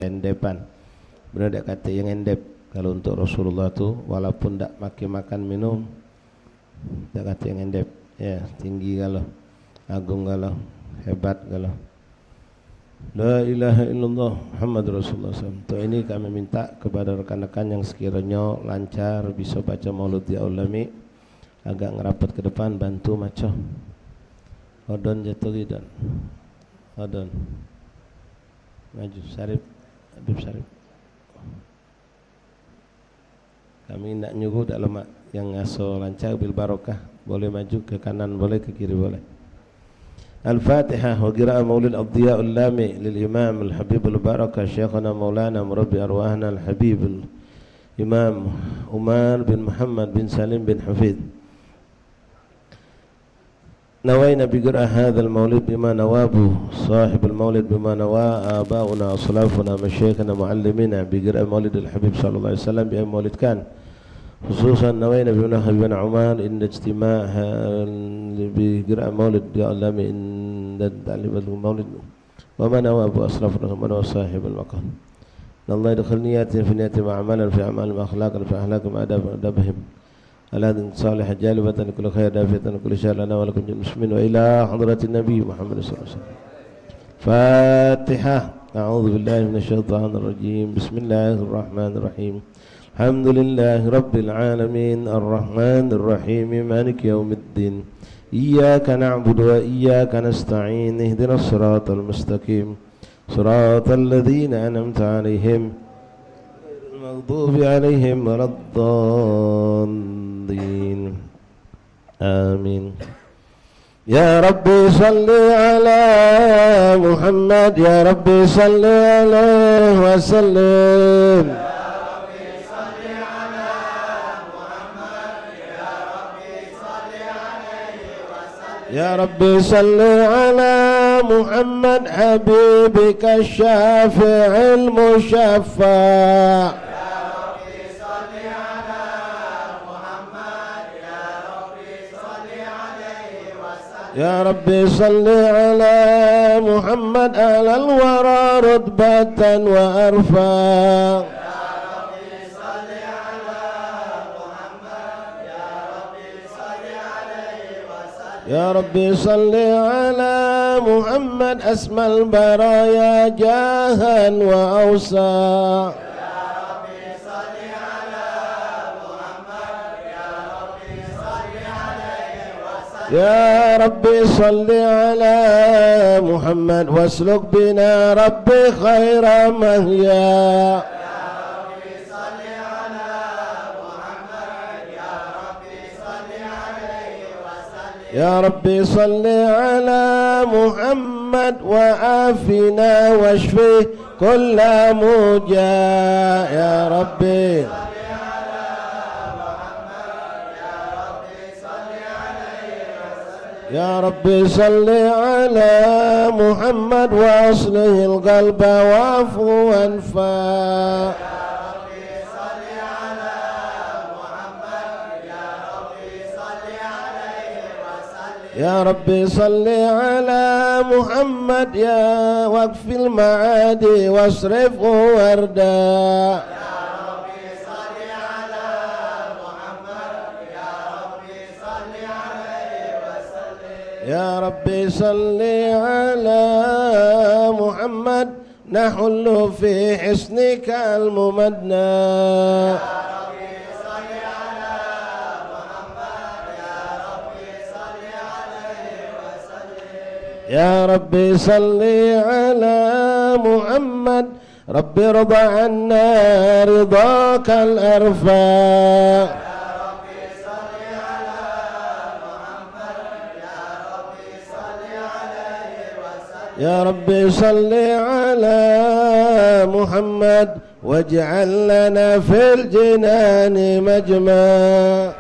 endepan. Benar tak kata yang endep kalau untuk Rasulullah tu, walaupun tak makan minum, tak kata yang endep. Ya, tinggi kalau, agung kalau, hebat kalau. La ilaha illallah Muhammad Rasulullah SAW. Untuk ini kami minta kepada rekan-rekan yang sekiranya lancar bisa baca maulud ya ulami, agak ngerapat ke depan, bantu maca. Odon jatuh dan Odon maju Sarip, Habib Sarip. Kami nak nyuruh tak lemak yang aso lancar bil barokah, boleh maju ke kanan, boleh ke kiri, boleh. Al-Fatihah wa qira'ah Maulid Ad-Diya'ul Lami lil Imam Al-Habib Al-Barakah Syekhana Maulana Murabbi Arwahna Al-Habib Imam Umar bin Muhammad bin Salim bin Hafidh. نوينا بقراءة هذا المولد بما نوابه صاحب المولد بما نوى آباؤنا أصلافنا مشايخنا معلمينا بقراءة مولد الحبيب صلى الله عليه وسلم بأي مولد كان خصوصا نوينا بمناخ بن عمر إن اجتماع بقراءة مولد يعلم إن تعليم المولد وما نوى أبو أصلافنا وما نوى صاحب المقام. الله يدخل نياتهم في نياتهم أعمالا في أعمالهم أخلاقا في أخلاقهم أدبهم الذي صالح جالبة لكل خير دافية لكل شر لنا ولكم جميع المسلمين وإلى حضرة النبي محمد صلى الله عليه وسلم. فاتحة. أعوذ بالله من الشيطان الرجيم. بسم الله الرحمن الرحيم. الحمد لله رب العالمين الرحمن الرحيم مالك يوم الدين إياك نعبد وإياك نستعين اهدنا الصراط المستقيم صراط الذين أنعمت عليهم المغضوب عليهم ولا الضالين آمين. يا ربي صل على محمد يا ربي صل عليه وسلم. يا ربي صل على محمد حبيبك الشافع المشفع. يا ربي صل على محمد يا ربي صل عليه وسلم. يا ربي صل على محمد على الورى رتبة وأرفع. يا ربي صل على محمد أسمى البرايا جاها وأوسع. يا ربي صل على محمد يا ربي صل عليه وسلم. يا ربي صل على محمد واسلك بنا ربي خير مهيا. يا ربي صل على محمد وعافنا واشفه كل موجع. يا ربي صل على محمد يا ربي صل عليه وسلم. يا ربي صل على محمد واصله القلب واعفو وانفع. يا ربي صل على محمد يا وقف المعادي واصرفه وردا. يا ربي صل على محمد يا ربي صل عليه وسلم. يا ربي صل على محمد نحل في حسنك الممدنى. يا ربي صل على محمد ربي ارضى عنا رضاك الأرفع. يا ربي صل على محمد يا ربي صل عليه وسلم. يا ربي صل على محمد واجعل لنا في الجنان مجمع.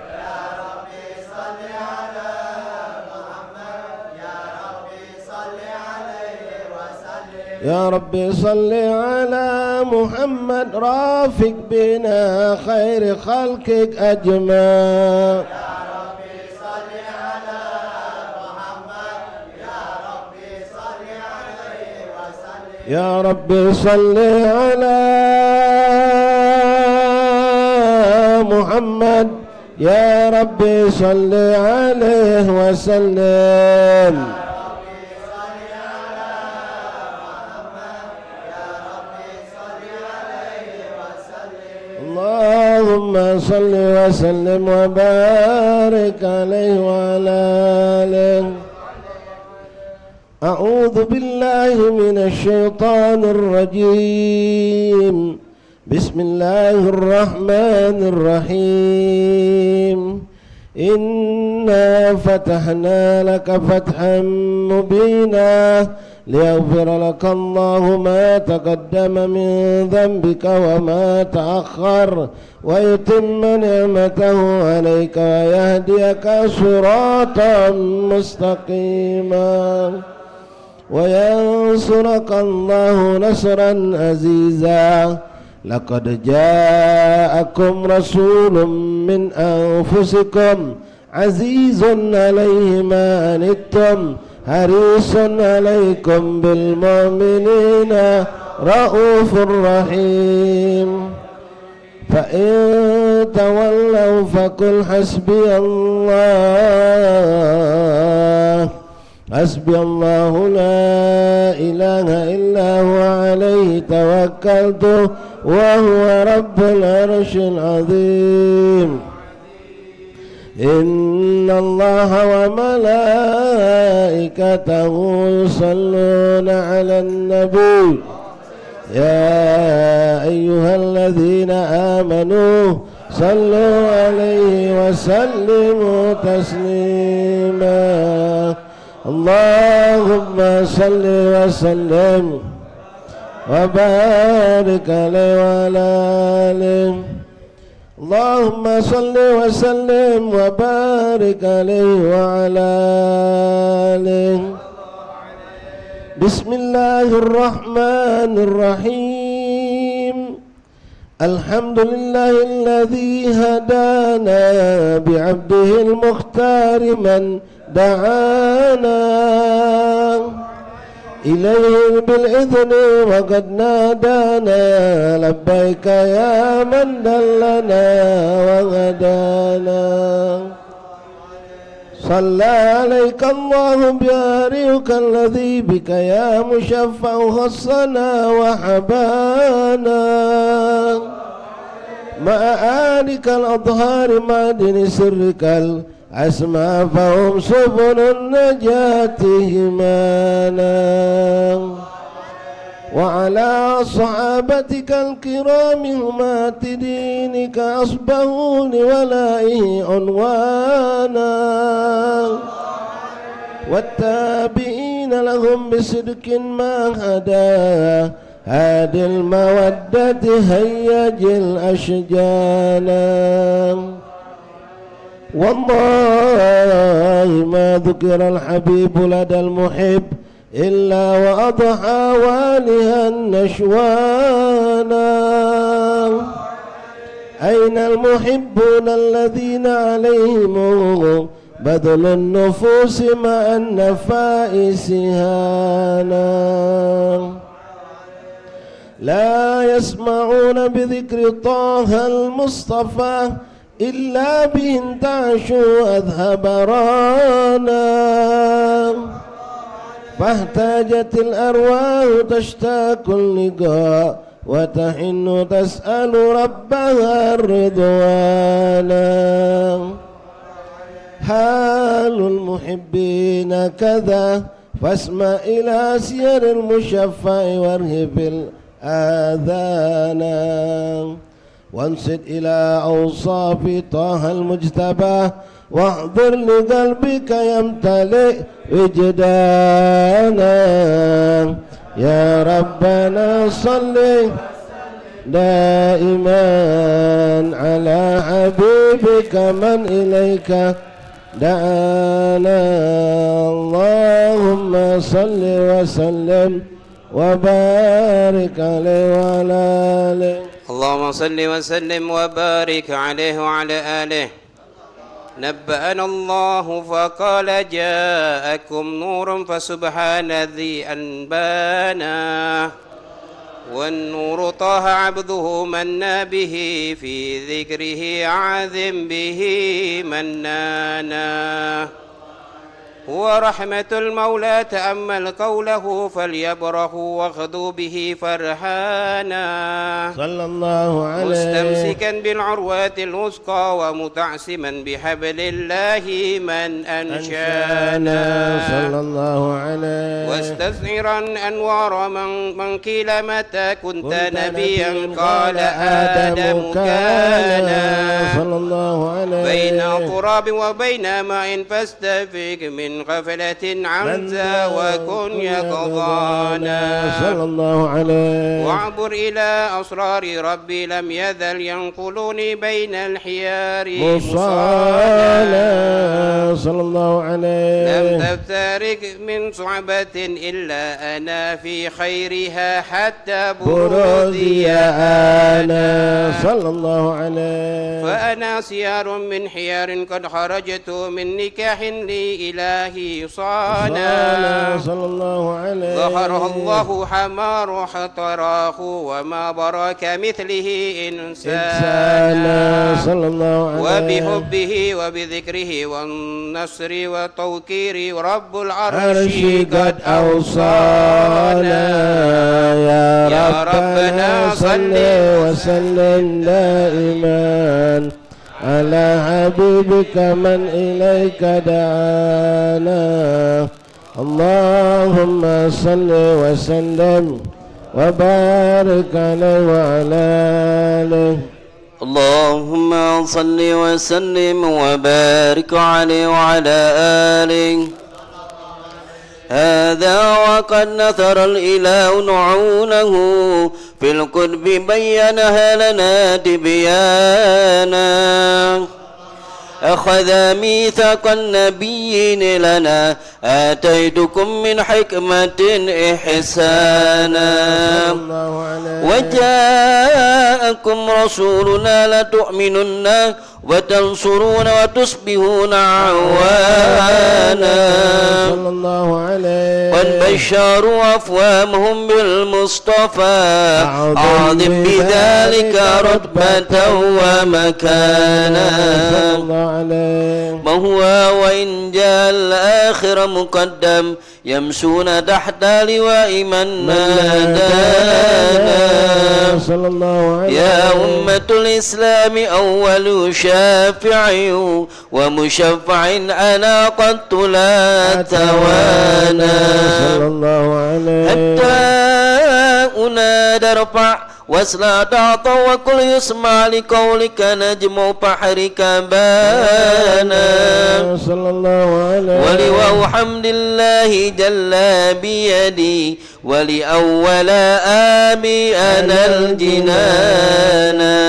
يا ربي صل على محمد رافق بنا خير خلقك أجمع. يا ربي صل على محمد يا ربي صل عليه وسلم. يا رب صل على محمد يا رب صل عليه وسلم اللهم صل وسلم وبارك عليه وعلى آله. أعوذ بالله من الشيطان الرجيم. بسم الله الرحمن الرحيم. إنا فتحنا لك فتحا مبينا ليغفر لك الله ما تقدم من ذنبك وما تأخر ويتم نعمته عليك ويهديك صراطا مستقيما وينصرك الله نصرا عزيزا. لقد جاءكم رسول من أنفسكم عزيز عليه ما عنتم حريص عليكم بالمؤمنين رؤوف رحيم. فإن تولوا فقل حسبي الله حسبي الله لا إله إلا هو عليه توكلت وهو رب العرش العظيم. إن الله وملائكته يصلون على النبي يا أيها الذين آمنوا صلوا عليه وسلموا تسليما. اللهم صل وسلم وبارك عليه وعلى آله. اللهم صل وسلم وبارك عليه وعلى آله. بسم الله الرحمن الرحيم. الحمد لله الذي هدانا بعبده المختار من دعانا إليه بالإذن وقد نادانا لبيك يا من دلنا وهدانا. صلى عليك الله بارئك الذي بك يا مشفع خصنا وحبانا مع آلك الأطهار معدن سرك الأسماء فهم سبل النجاة همانا. وعلى صحابتك الكرام همات دينك أصبحوا لولائه عنوانا والتابعين لهم بصدق ما هدى هادي المودة هيج الأشجانا. والله ما ذكر الحبيب لدى المحب إلا وأضحى والها نشوانا. أين المحبون الذين عليهم بذل النفوس مع النفائس هانا. لا يسمعون بذكر طه المصطفى إلا به انتعشوا أذهب رانا. فاحتاجت الأرواح تشتاق اللقاء وتحن تسأل ربها الرضوانا. حال المحبين كذا فاسمع إلى سير المشفع وارهب الآذان وانصت إلى أوصاف طه المجتبى واحضر لقلبك يمتلئ وجدانا. يا ربنا صل دائما على حبيبك من إليك دعانا. اللهم صل وسلم وبارك عليه وعلى آله. اللهم صل وسلم وبارك عليه وعلى آله. نبأنا الله فقال جاءكم نور فسبحان ذي أنبانا والنور طه عبده منا به في ذكره عاذم به منانا ورحمة المولى تأمل قوله فليبرحوا واخذوا به فرحانا صلى الله عليه مستمسكا بالعروة الوثقى ومتعصما بحبل الله من أنشانا صلى الله عليه واستثمرا أنوار من قيل متى كنت نبيا قال آدم كان صلى الله عليه بين تراب وبين ماء فاستفق من غفلة عن ذا وكن يقظانا صلى الله عليه واعبر إلى أسرار ربي لم يزل ينقلني بين الحيار مصانا صلى الله عليه لم تفترق من صعبة إلا أنا في خيرها حتى برودي أنا صلى الله عليه فأنا سيار من حيار قد خرجت من نكاح لي إلهي صانا صلى الله عليه ظهره الله حمار حطراه وما برك مثله إنسانا صلى الله عليه وبحبه وبذكره والنصر والتوقير رب العرش قد أوصانا يا ربنا صل وسلم دائما على حبيبك من إليك دعانا اللهم صل وسلم وبارك عليه وعلى آله اللهم صل وسلم وبارك عليه وعلى آله هذا وقد نثر الإله نعونه في القرب بينها لنا تبيانا أخذ ميثاق النبيين لنا آتيتكم من حكمة إحسانا وجاءكم رسولنا لتؤمنن وتنصرون وتصبحون عوانا صلى الله عليه قد بشروا أفواههم بالمصطفى أعظم بذلك رتبة ومكانا ما هو وإن جاء الآخر مقدم يمشون تحت لواء من نادانا صلى الله عليه يا أمة الإسلام أول شافع ومشفع أنا قد لا توانا صلى الله عليه حتى أنادى ارفع واسلا تعطى وكل يسمع لقولك نجم بحرك بانا صلى الله عليه ولواء حمد الله جل بيدي ولأول آمي أنا الجنانا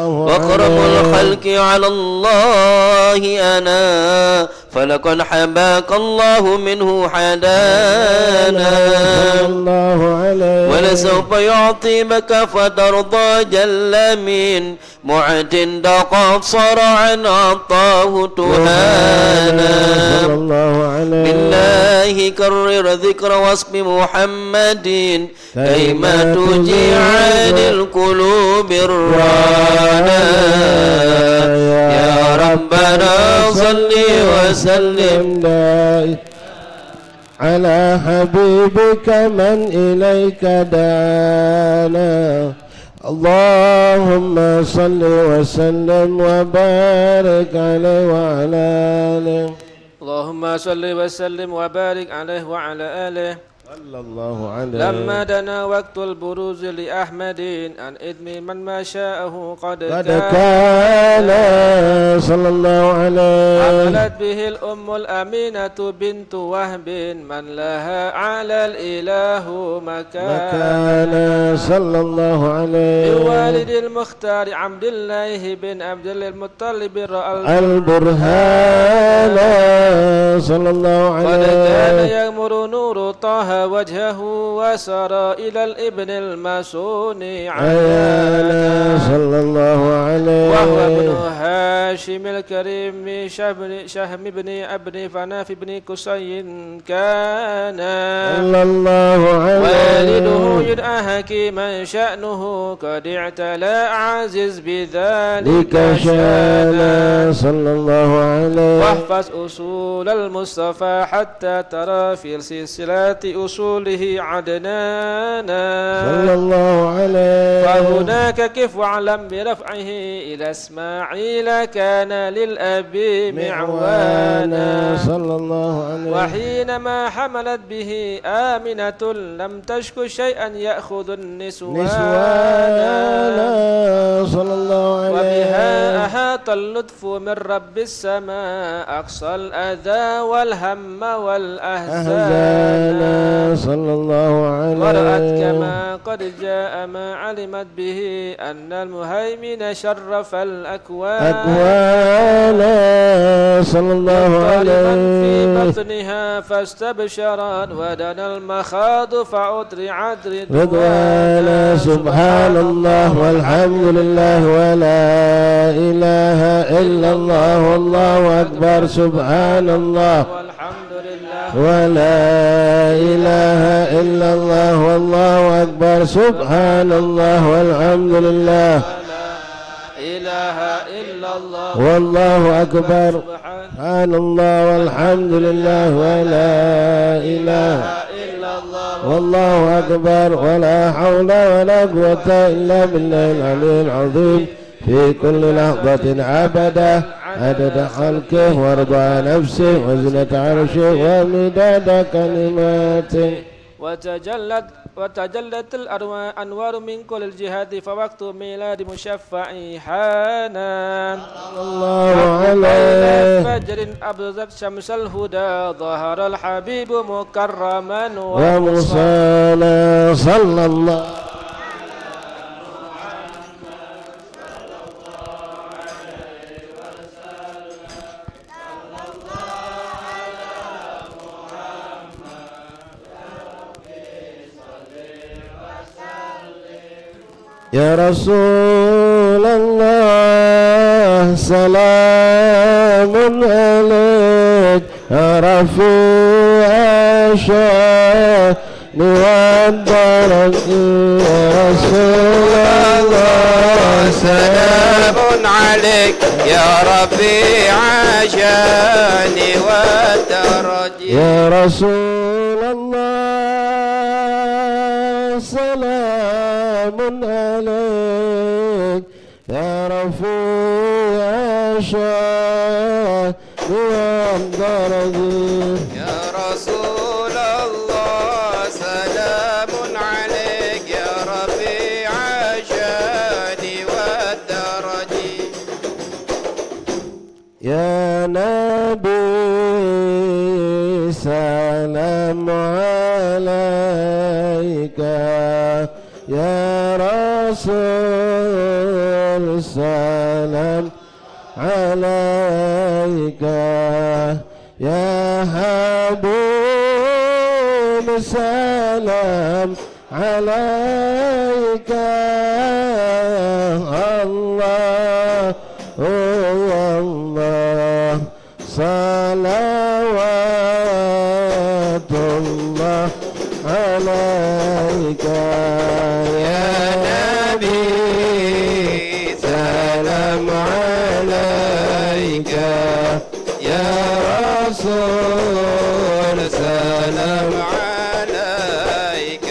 وأكرم الخلق على الله أنا فلقد حباك الله منه حدانا ولسوف يعطيك فترضى جل من معتد قد صار عن عطاه تهانا بالله كرر ذكر واسم محمد كيما تجيع عن القلوب الرانا يا ربنا صل وسلم على حبيبك من إليك دانا اللهم صل وسلم وبارك عليه وعلى آله اللهم صل وسلم وبارك عليه وعلى آله صلى الله عليه لما دنا وقت البروز لأحمد عن إذن من ما شاءه قد كان صلى الله عليه عملت به الأم الأمينة بنت وهب من لها على الإله مكان صلى الله عليه بوالد المختار عبد الله بن عبد المطلب رأى البرهان صلى الله عليه قد كان يغمر نور طه وجهه وسار إلى الابن المسون عيانا صلى الله عليه وهو ابن هاشم الكريم شهم بن ابن فناف بن كسي كان صلى الله عليه والده يدعى حكيما شأنه قد اعتلى عزيز بذلك شانا صلى الله عليه واحفظ أصول المصطفى حتى ترى في سلسلة أصوله عدنانا صلى الله عليه فهناك كف واعلم برفعه إلى إسماعيل كان للأب معوانا صلى الله عليه وحينما حملت به آمنة لم تشك شيئا يأخذ النسوان صلى الله عليه وبها أحاط اللطف من رب السماء أقصى الأذى والهم والأحزان صلى الله عليه ورأت كما قد جاء ما علمت به أن المهيمن شرف الأكوان صلى الله عليه في بطنها فاستبشرت ودنا المخاض فأطرعت رضوانا سبحان الله والحمد لله ولا إله إلا الله والله أكبر سبحان الله والحمد لله ولا إله إلا الله والله أكبر سبحان الله والحمد لله إله إلا الله والله أكبر سبحان الله والحمد لله ولا إله إلا الله والله أكبر ولا حول ولا قوة إلا بالله العلي العظيم في كل لحظة أبدا عدد خلقه ورضا نفسه وزنة عرشه ومداد كلماته وتجلت الأنوار من كل الجهات فوقت ميلاد مشفع حانا الله عليه فجر أبرزت شمس الهدى ظهر الحبيب مكرما ومصانا صلى الله يا رسول الله سلام عليك يا رفيع الشان والدرج يا رسول الله سلام عليك يا رفيع الشان والدرج يا رسول الله سلام عليك يا رفيع الشان والدرج يا رسول الله سلام عليك يا رفيع الشان والدرج يا نبي سلام عليك يا رسول سلام عليك يا حبيب سلام عليك الله الله صلوات الله عليك يا نبي سلام عليك يا رسول سلام عليك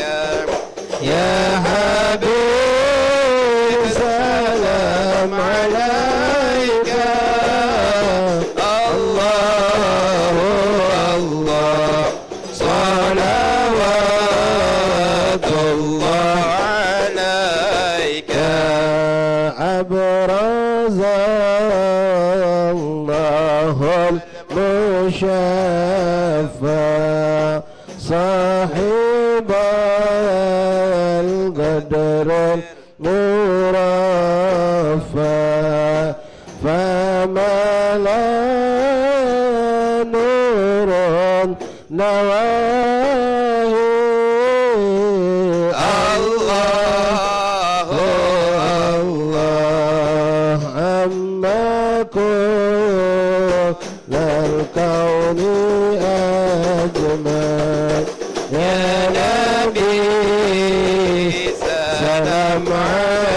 يا حبيب سلام عليك الله الله صلوات الله عليك أبرز الله المشفع صاحب القدر المرفع فما لا نور نواه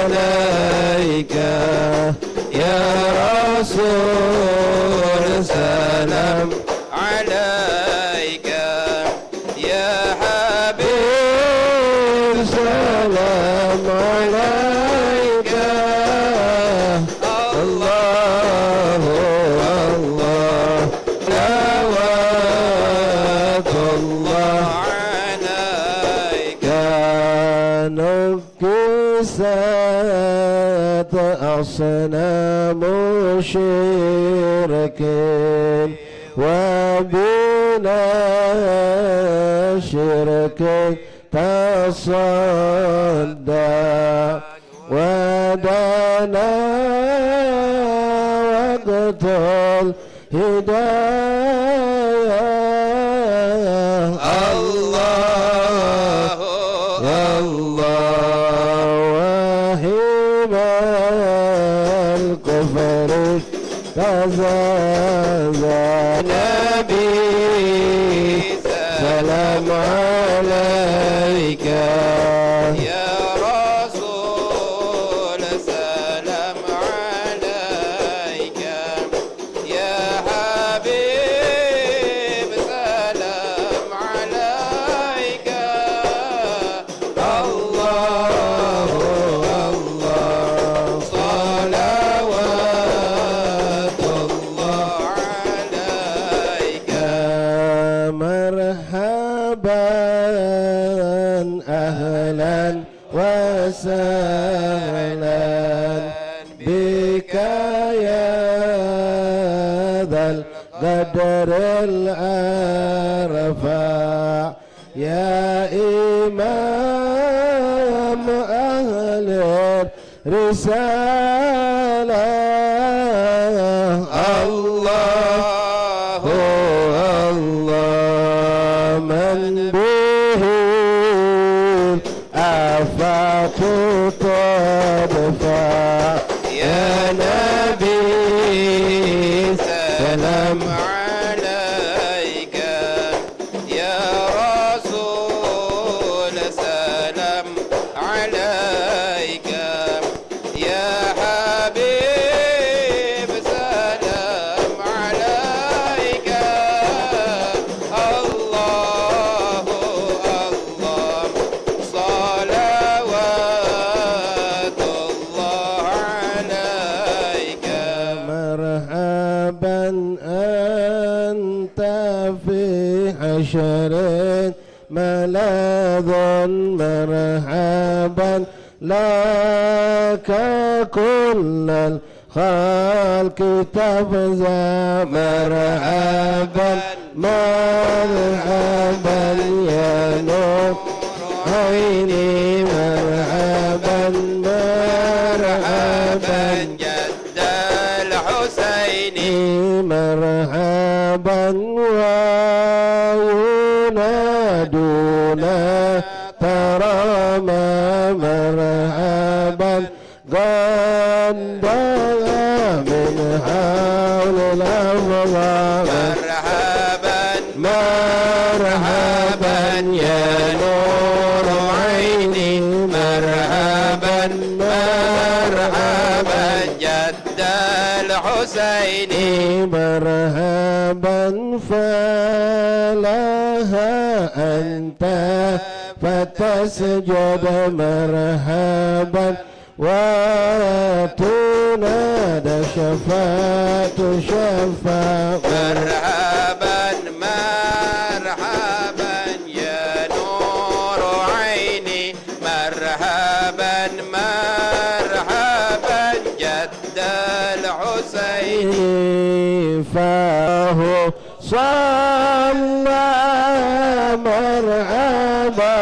عليك يا رسول سلام عليك يا حبيب سلام عليك الله الله صلوات الله عليك نكست أصنام شركين وبلا شرك تصدى ودنا وقت الهداية الله يا الله وهب الكفر تزازى نبي سلام عليك يا رسول سلام عليك يا حبيب سلام عليك الله الله صلوات الله عليك مرحبا أهلا وسهلا بك يا ذا القدر الأرفع يا إمام أهل الرسالة الله الله من به الآفات تدفع يا نبي سلام عليك يا رسول سلام عليك يا حبيب سلام عليك الله الله صلوات الله عليك مرحبا أنت في حشر ملاذ مرحبا لك كل الخلق تفزع مرحبا مرحبا يا نور عيني مرحبا مرحبا جد الحسين مرحبا وينادونا ترى ما مرحبا قد من حول الأفضل مرحبا مرحبا يا نور عيني مرحبا مرحبا جد الحسين مرحبا فلها أنت فتسجد مرحبا وتنادى شفاعة شفاعة مرحبا مرحبا يا نور عيني مرحبا مرحبا جد الحسين فهو صلى مرحبا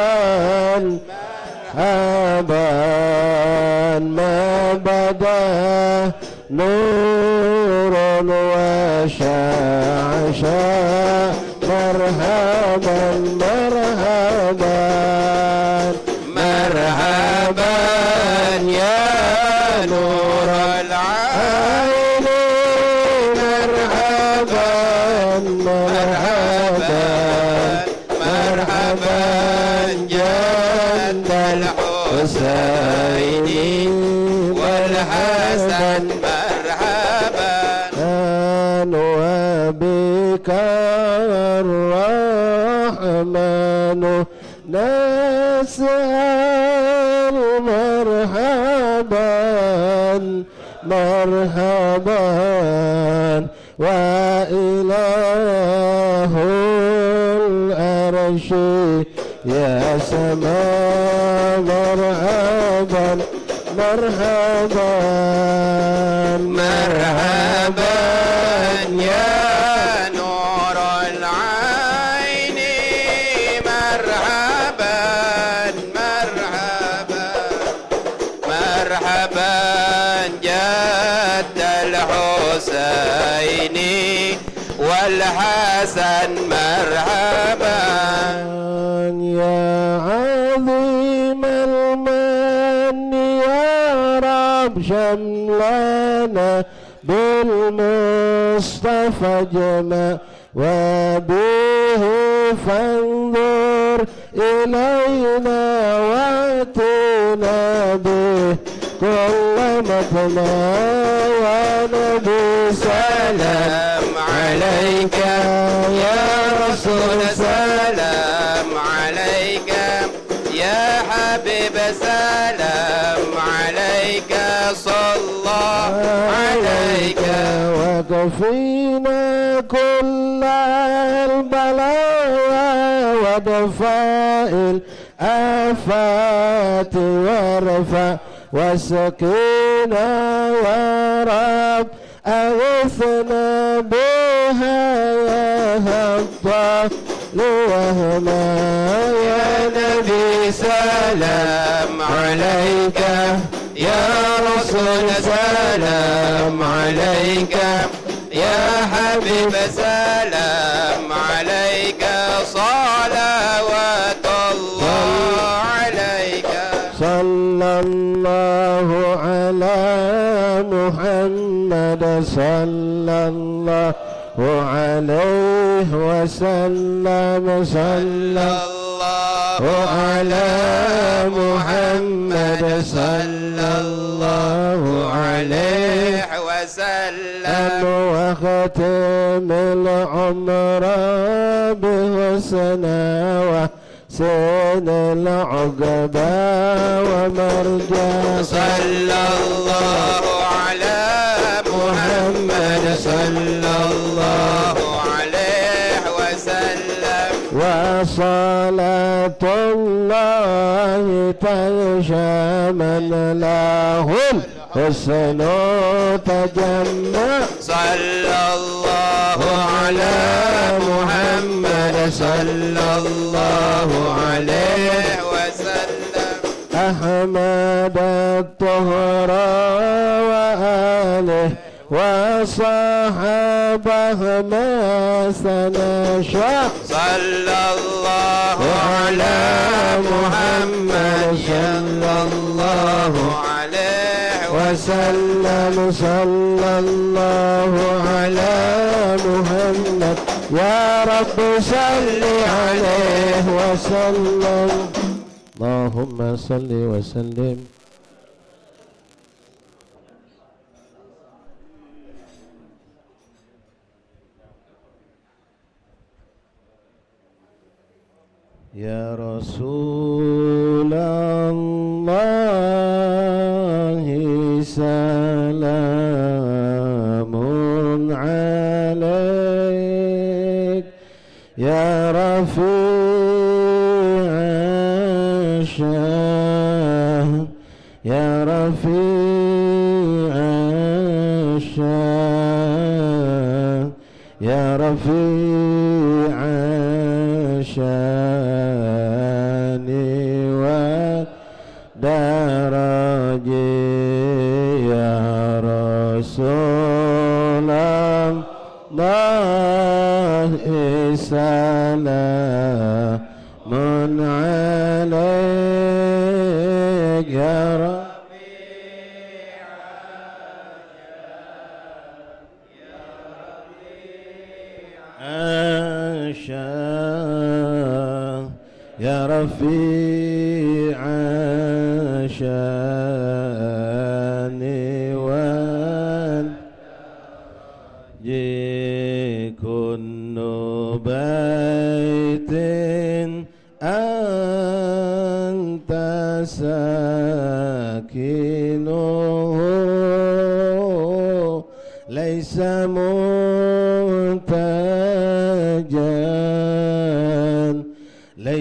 مرحبا ما بدا نور وشعشع مرحبا مرحبا مرحبا يا نور العين مرحبا مرحبا مرحبا جد الحسين والحسن مرحبا وبك الرحمن نسأل مرحبا مرحبا وإله العرش يا سماء مرحبا مرحبا مرحبا يا نور العين مرحبا مرحبا مرحبا جد الحسين والحسن مرحبا يا عظيم المن يا رب شملنا بالمصطفى جمع وبه فانظر إلينا واتنا به كل مطمع يا نبي سلام عليك يا رسول سلام عليك يا حبيب سلام عليك صلى عليك وكفينا كل البلايا ودفاء الآفات وارفع وسكينة يا رب أغثنا بها يا هبة وهنا يا نبي سلام عليك يا رسول سلام عليك يا حبيب سلام عليك صلوات الله عليك صلى الله على محمد صلى الله عليه وسلم صلى الله على محمد صلى الله عليه وسلم وختم العمر بحسنى وحسن العقبى ومرجى صلى الله على محمد صلى الله عليه وسلم وصلاة الله تغشى من له الحسن تجمع صلى الله على محمد صلى الله عليه وسلم أحمد الطهر وآله وصحبه ما سنشاء صلى الله على محمد صلى الله عليه وسلم صلى الله على محمد يا رب صل عليه وسلم اللهم صل وسلم يا رسول الله سلام عليك يا رفيع الشان يا رفيع الشان يا رفيع الشان ودرجي يا رسول الله سلام عليك يا رب يا رفيع شاني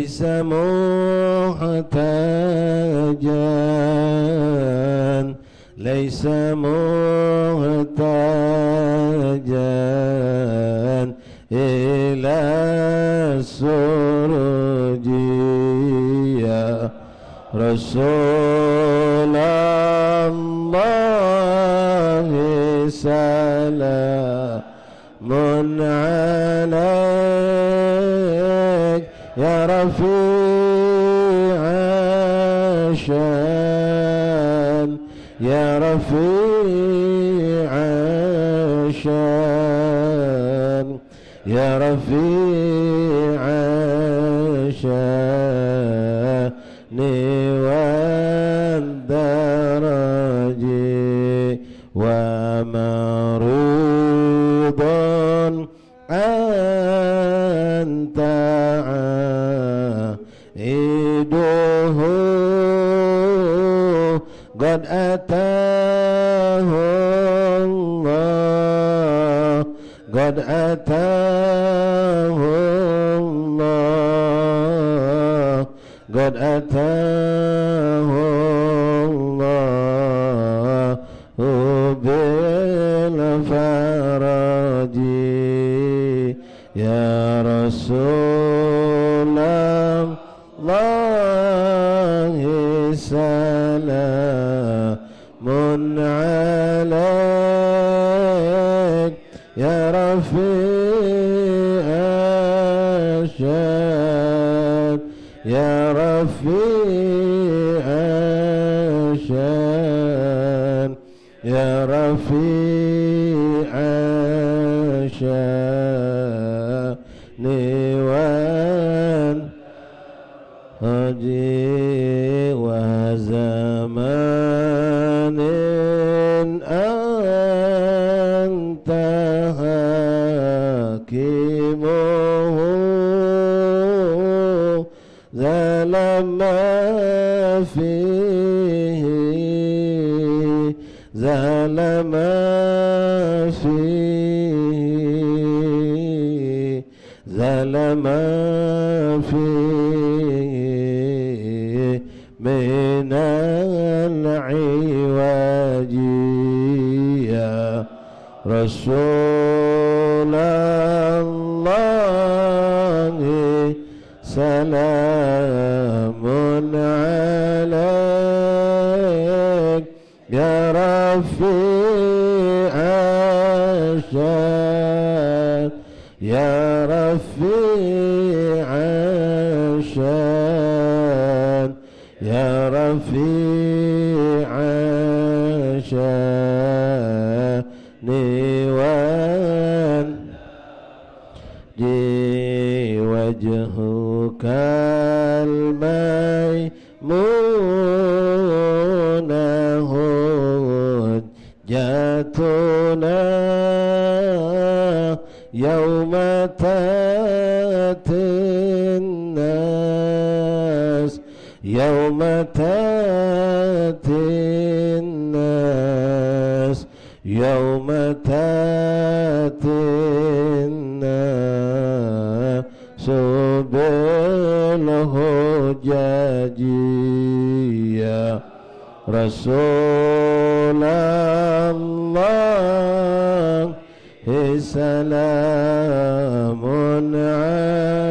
ليس محتاجا ليس محتاجا إلى السرج يا رسول الله سلام عليك يا رفيع الشان يا رفيع الشان يا رفيع الشان والدرج ومريض أنت عائده قد أتاه الله قد أتاه الله قد أتاه الله بالفرج يا رسول الله سلام عليك يا رفيع الشان يا رفيع الشان يا رفيع الشان والهدي وزمان أنت حكيمه ظلم فيه ظلم فيه ظلم فيه من العوج يا رسول الله سلام عليك يا رفيع الشان يا رفيع الشان يا رفيع الشان وجهك الميمون هجتنا يوم تأتي الناس يوم تأتي الناس يوم تأتي الناس بالهجاج يا رسول الله سلام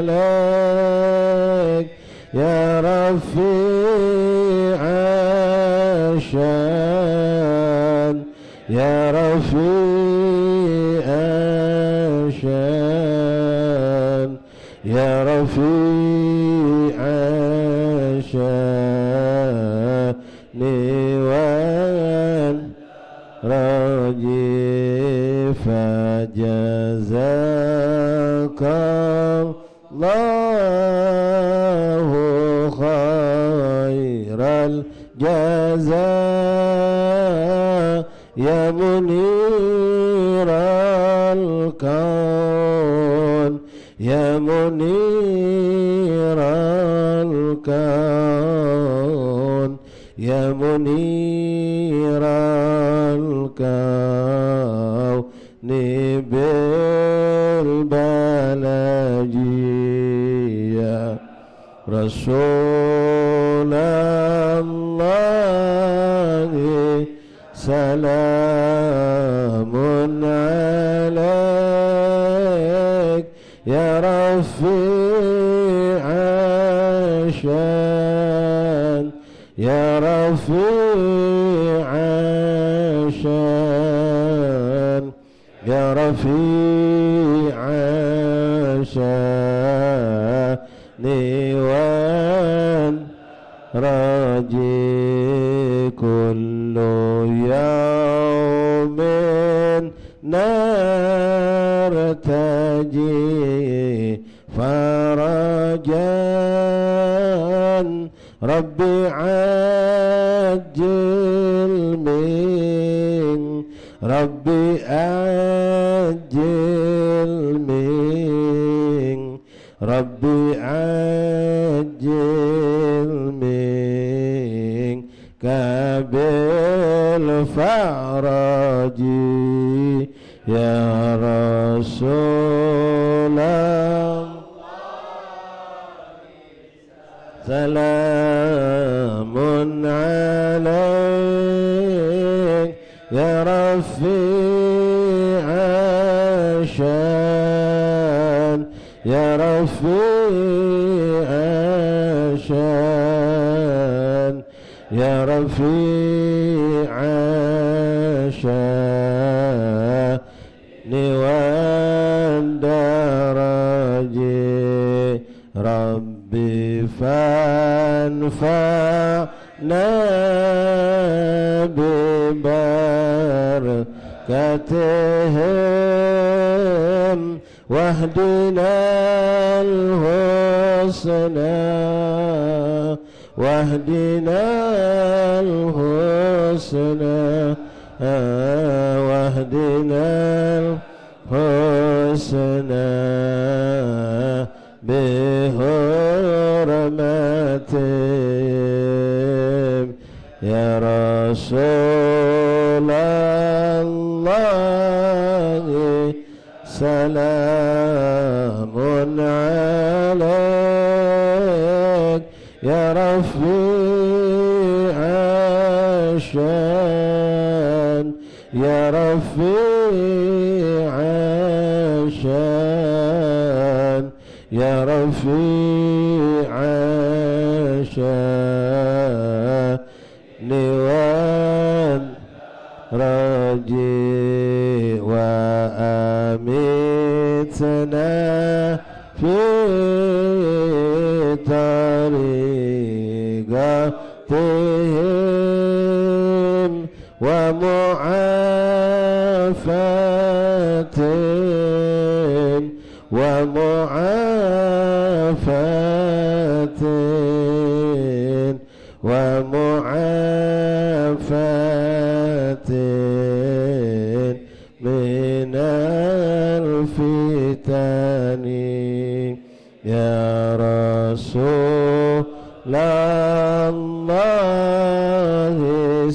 عليك يا رفيع الشان يا رفيع الشان يا رفيع الشان والرجي فجزاك الله خير الجزاء يا منير الكون يا منير الكون يا منير الكون بالبلد يا Rasulullah salamun alaik ya rafi'ashan ya rafi'ashan ya rafi'ashan niwan raji kullu yawmin nartaji farajan rabbi ajil min rabbi ajil min rabbi ajil min kabil faraji ya Rasulullah salamun alaik ya rafi'ashan ya rafi'ashan ya rafi'ashan niwan daraji rabbi fanfa'na bibarakatihim wahdina al-husna wahdina al-husna wahdina al-husna bihurmatihim ya Rasulullah salamun alaik ya rafi'ashan ya rafi'ashan ya rafi'ashan niwan raji wa amitna fi tariqatihim wa mu'afatin wa mu'afatin wa mu'afatin minal fitani ya Rasulullah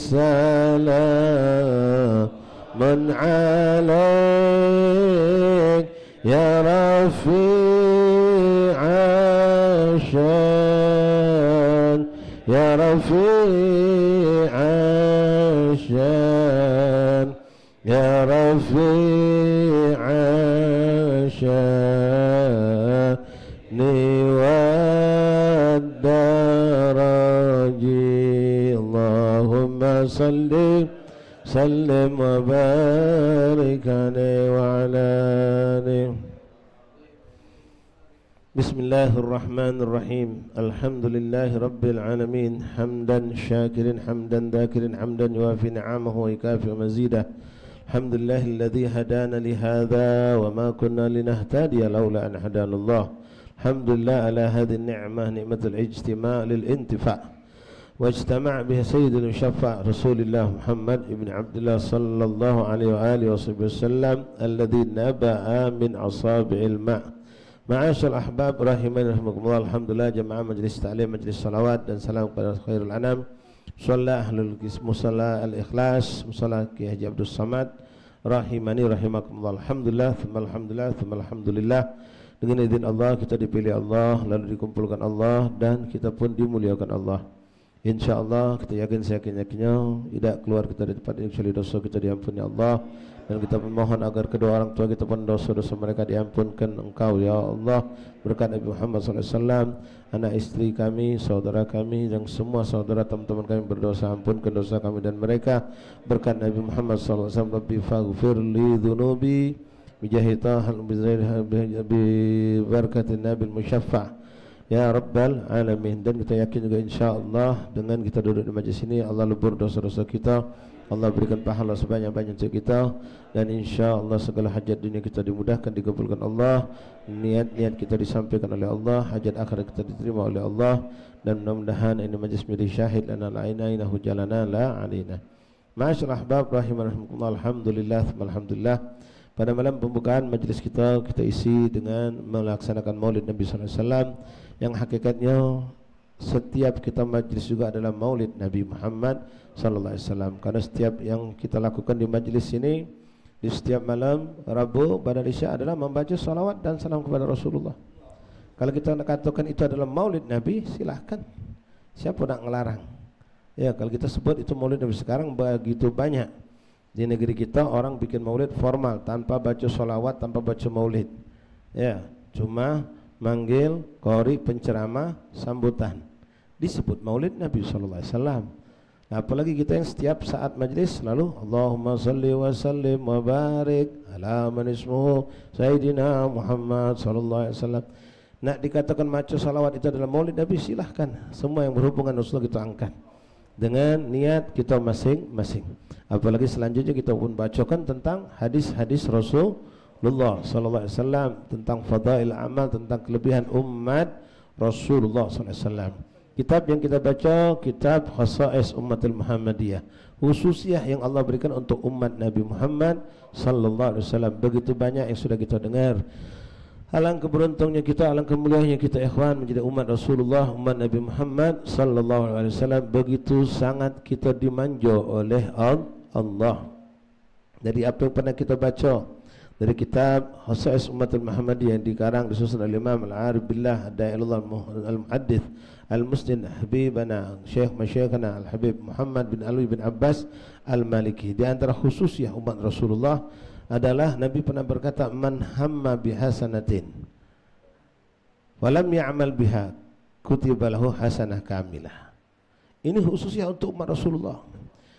salamun alaik ya rafi'ashan ya rafi'ashan ya rafi'ashan niwad daraji Allahumma salli sallim wa barik alaihi wa ala alihi. Bismillahirrahmanirrahim. Alhamdulillahi rabbil alamin. Hamdan syakirin hamdan dhakirin hamdan yuafi ni'amahu wa yukafi mazidah. Alhamdulillahilladzi hadana li hadza wa ma kunna linahtadiya laula an hadanallah. Alhamdulillah ala hadhihi an-ni'mah ni'matul ijtima' lil intifa'. واجتمع به سيد المشفع رسول الله محمد ابن عبد الله صلى الله عليه وآله وسلم الذي نبأ من أصابع الماء. Ma'asyal ahbab rahimani rahimakumullah. Alhamdulillah jamaah majlis ta'lim, majlis salawat dan salam kepada khairul anam, musalla ahlul musalla al-ikhlas, musalla Ki Haji Abdus Samad rahimani rahimakumullah. Alhamdulillah, thumma alhamdulillah, thumma alhamdulillah. Dengan izin Allah kita dipilih Allah, lalu dikumpulkan Allah, dan kita pun dimuliakan Allah. InsyaAllah kita yakin seyakin-yakinnya tidak keluar kita dari tempat ini kecuali dosa kita diampuni Allah. Dan kita memohon agar kedua orang tua kita pun dosa-dosa mereka diampunkan Engkau ya Allah, berkat Nabi Muhammad SAW, anak istri kami, saudara kami, dan semua saudara teman-teman kami berdosa, ampunkan dosa kami dan mereka, berkat Nabi Muhammad SAW. Rabbi faghfir li dhunubi bijahitahal bibarakatin Nabil Musyaffa' ya Rabbal Alamin. Dan kita yakin juga insyaAllah dengan kita duduk di majlis ini Allah lebur dosa-dosa kita, Allah berikan pahala sebanyak-banyak untuk kita, dan insyaAllah segala hajat dunia kita dimudahkan, dikabulkan Allah, niat-niat kita disampaikan oleh Allah, hajat akhirat kita diterima oleh Allah, dan mudah-mudahan ini majlis menjadi syahid lana la'inainahu jalana la alina. Ma'asyarul ahbab rahimahumullah, alhamdulillah, alhamdulillah. Pada malam pembukaan majlis kita isi dengan melaksanakan maulid Nabi SAW, yang hakikatnya setiap kita majlis juga adalah maulid Nabi Muhammad SAW. Karena setiap yang kita lakukan di majlis ini, di setiap malam Rabu pada Isya adalah membaca salawat dan salam kepada Rasulullah. Kalau kita katakan itu adalah maulid Nabi, silahkan, siapa nak ngelarang? Ya, kalau kita sebut itu maulid Nabi. Sekarang begitu banyak di negeri kita orang bikin maulid formal, tanpa baca salawat, tanpa baca maulid. Ya, cuma manggil qori, penceramah, sambutan, disebut maulid Nabi SAW. Nah, apalagi kita yang setiap saat majlis selalu Allahumma salli wa sallim wa barik ala man ismuhu Sayyidina Muhammad SAW. Nak dikatakan baca salawat itu adalah maulid Nabi, silahkan. Semua yang berhubungan Rasulullah kita angkat dengan niat kita masing-masing. Apalagi selanjutnya kita pun bacakan tentang hadis-hadis Rasulullah SAW, tentang fadail amal, tentang kelebihan umat Rasulullah SAW. Kitab yang kita baca, kitab Khasa'is Ummatul Muhammadiyah, khususiyah yang Allah berikan untuk umat Nabi Muhammad SAW. Begitu banyak yang sudah kita dengar. Alangkah beruntungnya kita, alangkah mulianya kita ikhwan menjadi umat Rasulullah, umat Nabi Muhammad SAW. Begitu sangat kita dimanja oleh Allah. Dari apa yang pernah kita baca dari kitab Khasa'is Ummatul Muhammadiyah yang dikarang disusun oleh Imam Al-Arif Billah Ad-Da'ilullah Al-Muhaddith Al-Muslim Habibana Syekh Masyayikhana Al-Habib Muhammad bin Alwi bin Abbas Al-Maliki. Di antara khususiyah umat Rasulullah adalah Nabi pernah berkata, man hamma bihasanatin walam ya'mal biha kutiba lahu hasanah kamilah. Ini khususnya untuk umat Rasulullah.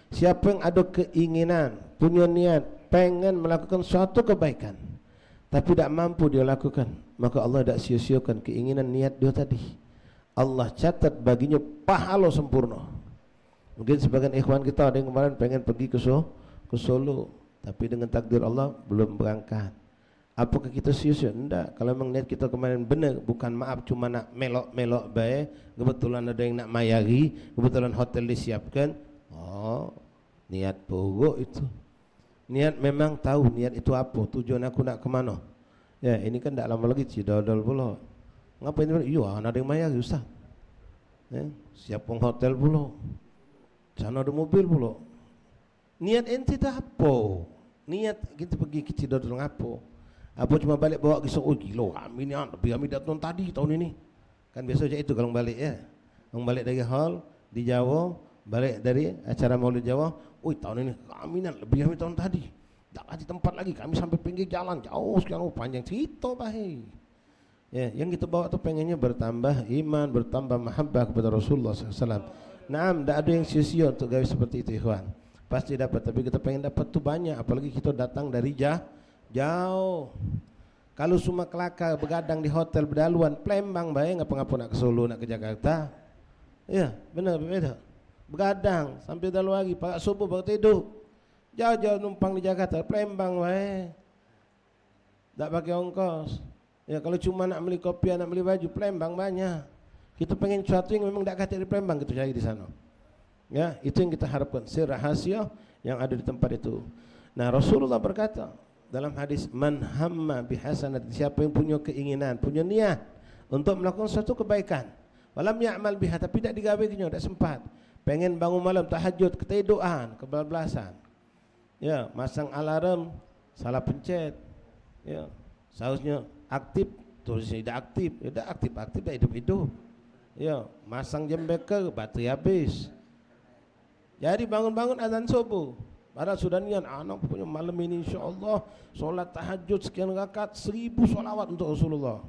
Siapa yang ada keinginan, punya niat, pengen melakukan suatu kebaikan, tapi tidak mampu dia lakukan, maka Allah tidak sia-siakan keinginan niat dia tadi. Allah catat baginya pahala sempurna. Mungkin sebagian ikhwan kita ada yang kemarin pengen pergi ke Solo, tapi dengan takdir Allah belum berangkat. Apakah kita sia-sia? Tidak. Kalau memang niat kita kemarin benar, bukan maaf cuma nak melok-melok baik, kebetulan ada yang nak mayari, kebetulan hotel disiapkan, oh, niat buruk itu. Niat memang tahu niat itu apa, tujuan aku nak ke mana. Ya, ini kan tak lama lagi cidodol pula. Ngapain ini? Iya, ada yang mayari ustaz. Ya, siap pun hotel pula. Sana ada mobil pula. Niat ente tak apa? Niat kita pergi ke cidodol ngapo? Apa cuma balik bawa kisah, oh gila, kami ni lebih kami datang tadi tahun ini. Kan biasa macam itu kalau balik ya. Orang balik dari hall di Jawa, balik dari acara Maulid Jawa, oh tahun ini kami ni lebih kami tahun tadi. Tak ada tempat lagi, kami sampai pinggir jalan jauh sekian, oh panjang cerita bahai. Ya, yang kita bawa tu pengennya bertambah iman, bertambah mahabbah kepada Rasulullah SAW. Naam, tak ada yang sia-sia untuk gawe seperti itu ikhwan. Pasti dapat, tapi kita pengen dapat tu banyak, apalagi kita datang dari jauh. Kalau cuma kelakar begadang di hotel berdaluan Palembang baik, ngapa-ngapa nak ke Solo, nak ke Jakarta. Ya, benar beda. Begadang sampai dalu lagi, pagi subuh baru tidur. Jauh-jauh numpang di Jakarta, Palembang baik. Tak pakai ongkos. Ya, kalau cuma nak beli kopi, nak beli baju, Palembang banyak. Kita pengen sesuatu yang memang tak kata di Palembang, kita cari di sana. Ya, itu yang kita harapkan, sir rahasia yang ada di tempat itu. Nah, Rasulullah berkata dalam hadis, man hamma bihasanat, siapa yang punya keinginan, punya niat untuk melakukan suatu kebaikan, walam ya'mal biha, tapi tidak digawekannya, tidak sempat. Pengen bangun malam tahajud, ketiduran, kebablasan. Ya, masang alarm, salah pencet. Ya, seharusnya aktif tulisnya tidak aktif, tidak aktif dah hidup. Ya, masang jam beker, baterai habis. Jadi bangun-bangun azan subuh. Padahal sudah niat anak punya malam ini insya-Allah solat tahajud sekian rakaat 1000 solawat untuk Rasulullah.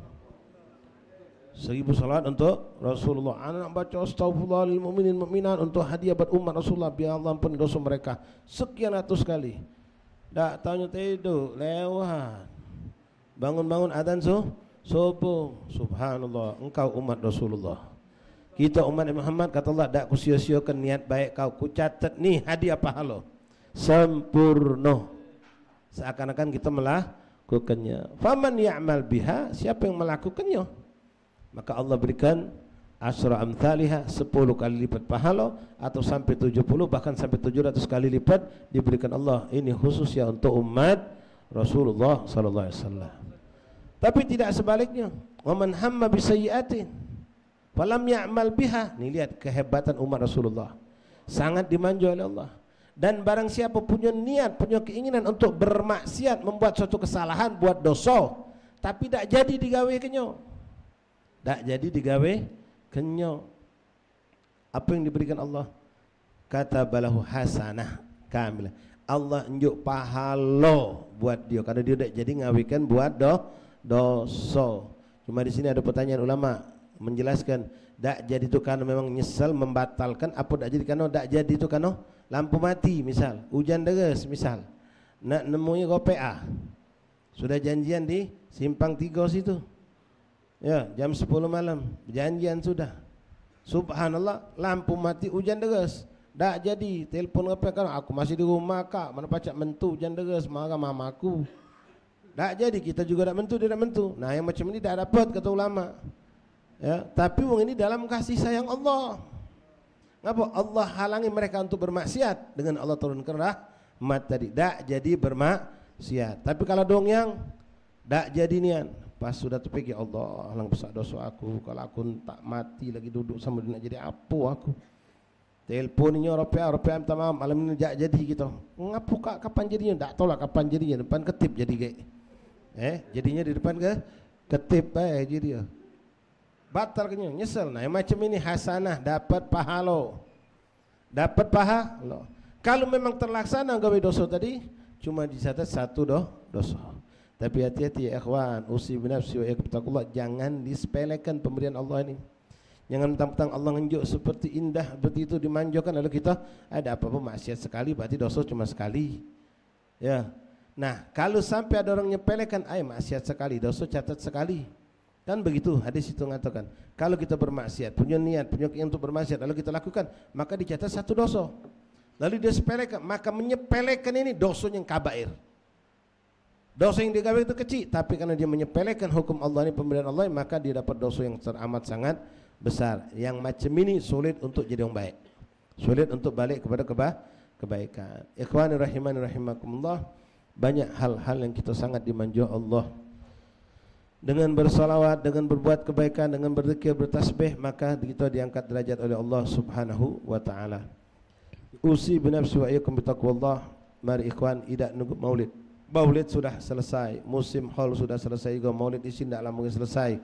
1000 solawat untuk Rasulullah. Anak baca astaghfirullah lil mu'minin mu'minat untuk hadiah buat umat Rasulullah biar Allah ampuni dosa mereka sekian ratus kali. Tak tahunya tidur lewat. Bangun-bangun azan subuh. Subhanallah, engkau umat Rasulullah. Kita umat Muhammad, kata Allah, tak ku sia-siakan niat baik kau. Ku catat nih hadiah pahala sempurna. Seakan-akan kita melakukannya. Faman ya'mal biha, siapa yang melakukannya, maka Allah berikan asra amthaliha, 10 kali lipat pahala, atau sampai 70 bahkan sampai 700 kali lipat diberikan Allah. Ini khusus ya untuk umat Rasulullah sallallahu alaihi wasallam. Tapi tidak sebaliknya. Wa man hamma bi sayyi'atin falam ya'mal biha. Nih lihat kehebatan umat Rasulullah. Sangat dimanja oleh Allah. Dan barang siapa punya niat, punya keinginan untuk bermaksiat, membuat suatu kesalahan, buat dosa, tapi tak jadi digawe kenyo. Tak jadi digawe kenyo. Apa yang diberikan Allah? Kata balahu hasanah kamilah. Allah unjuk pahala buat dia karena dia tak jadi ngawikan buat dosa. Cuma di sini ada pertanyaan ulama menjelaskan, tak jadi itu karena memang nyesal membatalkan, apa tak jadi karena tak jadi itu karena lampu mati misal, hujan deras misal, nak nemui GoPA, sudah janjian di simpang 3 situ, ya jam 10 malam, janjian sudah, subhanallah lampu mati hujan deras, tak jadi, telefon GoPA kan, aku masih di rumah kak, mana pacak mentu hujan deras, marah mamaku, tak jadi, kita juga tak mentu, dia tak mentu, nah yang macam ini tak dapat kata ulama. Ya, tapi wong ini dalam kasih sayang Allah. Ngapa Allah halangi mereka untuk bermaksiat dengan Allah turunkan rahmat tadi. Tak jadi bermaksiat. Tapi kalau dong yang tak jadi nian, pas sudah terpikir Allah lang besar dosa aku, kalau aku tak mati lagi duduk sama dia nak jadi apa aku. Teleponnya rupiah minta maaf malam ini tak jadi gitu. Ngapa kak kapan jadinya? Tak tahu lah kapan jadinya. Depan ketip jadi kayak. Jadinya di depan ke ketip jadi dia. Batal kenyang, nyesel. Nah, yang macam ini hasanah, dapat pahala. Dapat pahala. Kalau memang terlaksana gawe dosa tadi, cuma dicatat 1 dosa. Tapi hati-hati ya ikhwan, usi binafsi wa iqtaqullah, jangan disepelekan pemberian Allah ini. Jangan mentang-mentang Allah nunjuk seperti indah, seperti itu dimanjakan, lalu kita ada apa-apa maksiat sekali, berarti dosa cuma sekali. Ya. Nah, kalau sampai ada orang nyepelekan, maksiat sekali, dosa catat sekali. Kan begitu hadis itu mengatakan, kalau kita bermaksiat, punya niat, punya keinginan untuk bermaksiat, lalu kita lakukan, maka dicatat 1 dosa. Lalu dia sepelekan, maka menyepelekan ini dosa yang kabair. Dosa yang digawe itu kecil, tapi karena dia menyepelekan hukum Allah ini, pemberian Allah, maka dia dapat dosa yang teramat sangat besar. Yang macam ini sulit untuk jadi orang baik, sulit untuk balik kepada kebaikan. Ikhwani rahimani rahimakumullah, banyak hal-hal yang kita sangat dimanja Allah. Dengan bersalawat, dengan berbuat kebaikan, dengan berzikir, bertasbih, maka kita diangkat derajat oleh Allah Subhanahu wa taala. Usi binafsi wa iyyakum bitaqwallah. Mari ikhwan, tidak nunggu maulid. Maulid sudah selesai, musim haul sudah selesai juga, maulid di sini tidaklah mungkin selesai.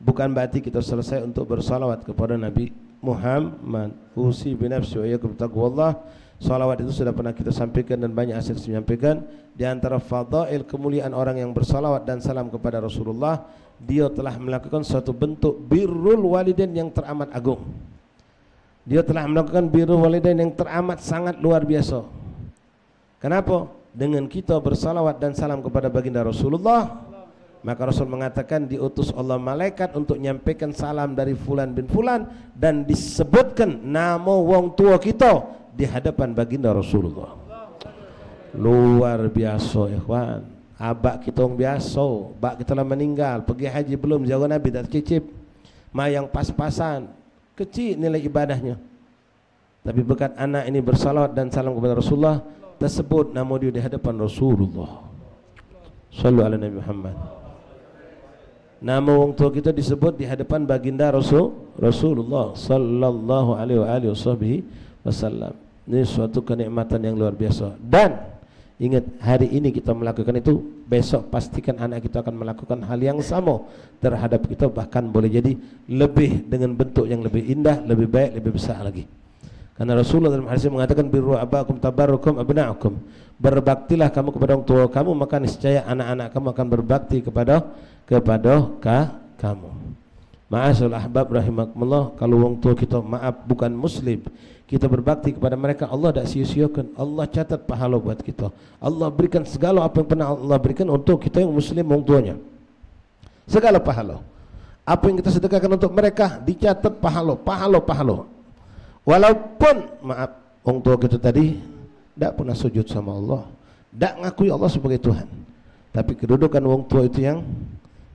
Bukan berarti kita selesai untuk bersalawat kepada Nabi Muhammad. Usi binafsi wa iyyakum bitaqwallah. Salawat itu sudah pernah kita sampaikan dan banyak hasil menyampaikan. Di antara fadail kemuliaan orang yang bersalawat dan salam kepada Rasulullah, dia telah melakukan suatu bentuk birrul walidain yang teramat agung. Dia telah melakukan birrul walidain yang teramat sangat luar biasa. Kenapa? Dengan kita bersalawat dan salam kepada baginda Rasulullah, maka Rasul mengatakan diutus Allah malaikat untuk menyampaikan salam dari fulan bin fulan, dan disebutkan nama wong tua kita di hadapan baginda Rasulullah. Luar biasa ikhwan. Abak kita orang biasa, bak kita lah meninggal, pergi haji belum, jauh Nabi tak cicip, mayang pas-pasan, kecil nilai ibadahnya. Tapi berkat anak ini bersalawat dan salam kepada Rasulullah, tersebut nama dia di hadapan Rasulullah. Sallu ala Nabi Muhammad. Nama orang tua kita disebut di hadapan baginda Rasulullah sallallahu alaihi wasallam. Ini suatu kenikmatan yang luar biasa. Dan Ingat, hari ini kita melakukan itu, besok pastikan anak kita akan melakukan hal yang sama terhadap kita, bahkan boleh jadi lebih dengan bentuk yang lebih indah, lebih baik, lebih besar lagi. Karena Rasulullah dalam hadis mengatakan birru abakum tabarrukum abna'akum. Berbaktilah kamu kepada orang tua kamu, maka niscaya anak-anak kamu akan berbakti kepada kamu. Ma'asyal ahbab rahimakumullah, kalau orang tua kita maaf bukan muslim, kita berbakti kepada mereka, Allah tak sia-siakan. Allah catat pahala buat kita. Allah berikan segala apa yang pernah Allah berikan untuk kita yang muslim orang tuanya. Segala pahala. Apa yang kita sedekahkan untuk mereka dicatat pahala. Walaupun maaf orang tua kita tadi tak pernah sujud sama Allah, tak ngakui Allah sebagai Tuhan, tapi kedudukan orang tua itu yang